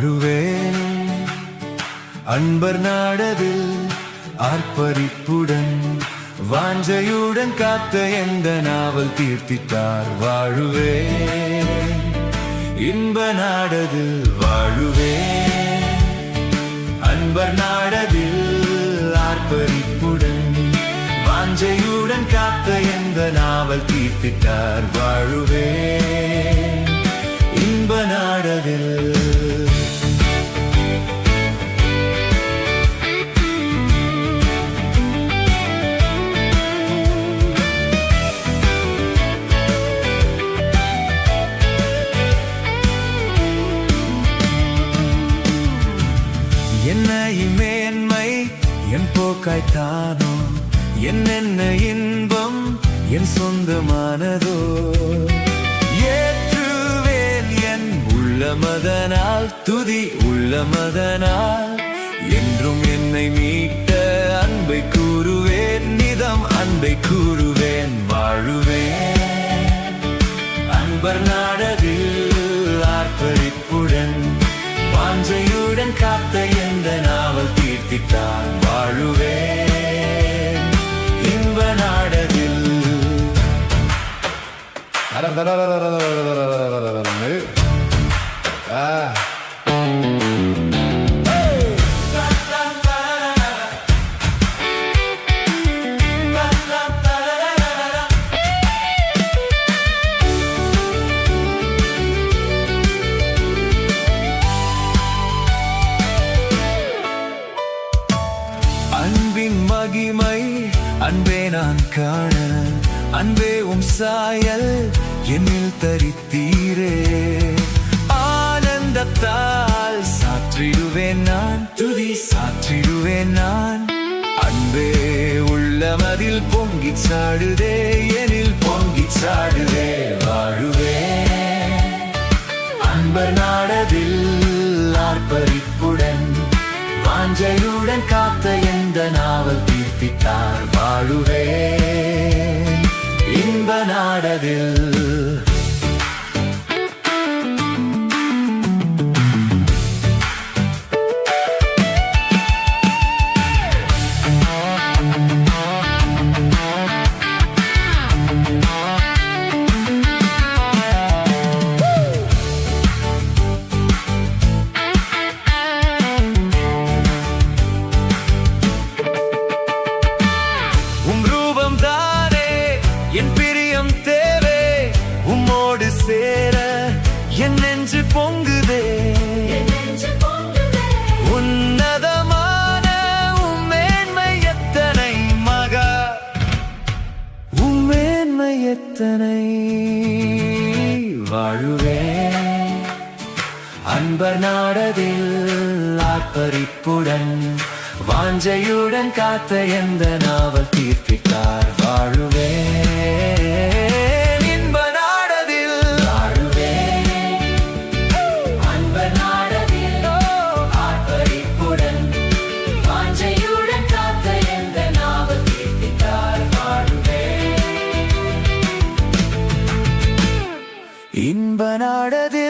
வாழுவேன். அன்பர் நாடதில் ஆர்ப்பரிப்புடன் வாஞ்சையுடன் காத்த எந்த நாவல் தீர்த்திட்டார் வாழுவேன். இன்ப நாடதில் வாழுவேன். அன்பர் நாடதில் ஆர்ப்பரிப்புடன் வாஞ்சையுடன் காத்த எந்த நாவல் தீர்த்திட்டார் வாழுவேன். இன்ப நாடதில் என்ன மேன்மை என் போக்காய்த்தானோ, என்னென்ன இன்பம் என் சொந்தமானதோ, ஏற்றுவேன் என் உள்ளமதனால், துதி உள்ளமதனால். என்றும் என்னை மீட்ட அன்பை கூறுவேன், நிதம் அன்பை கூறுவேன். வாழுவேன். அன்பர் நாடதில் ஆர்ப்பரிப்புடன் வாஞ்சையுடன் காத்த எந்த நாவல் தீர்த்திட்டான் வாழுவேன். இன்ப நாடதில் அன்பின் மகிமை அன்பே நான் காண, அன்பே சாயல் என்னில் தரித்தீரே. ஆனந்தத்தால் சாற்றிடுவேன் நான், துதி சாற்றிடுவேன் நான். அன்பே உள்ளமதில் பொங்கிச் சாடுதே, எனில் பொங்கிச் சாடுதே. வாழுவேன். அன்பர் நாடதில் ஆர்ப்பரிப்புடன் வாஞ்சையுடன் காத்த எந்த நாவல் தீர்த்திட்டார் வாழுவேன். இன்ப நாடதில் என் பிரியம் தேவே, உம்மோடு சேர என் நெஞ்சு பொங்குதே. உன்னதமான உம்மேன்மை எத்தனை மகா, உம்மேன்மை எத்தனை. வாழுவேன். அன்பர் நாடதில் ஆர்ப்பரிப்புடன் வாஞ்சையுடன் காத்த எந்த நாவல் தீர்த்திட்டார் வாழுவேன். இன்ப நாடதில் வாழுவேன். அன்பர் நாடதில் ஆர்ப்பரிப்புடன் வாஞ்சையுடன் காத்த எந்த நாவல் தீர்த்திட்டார் வாழுவேன். இன்ப நாடதில்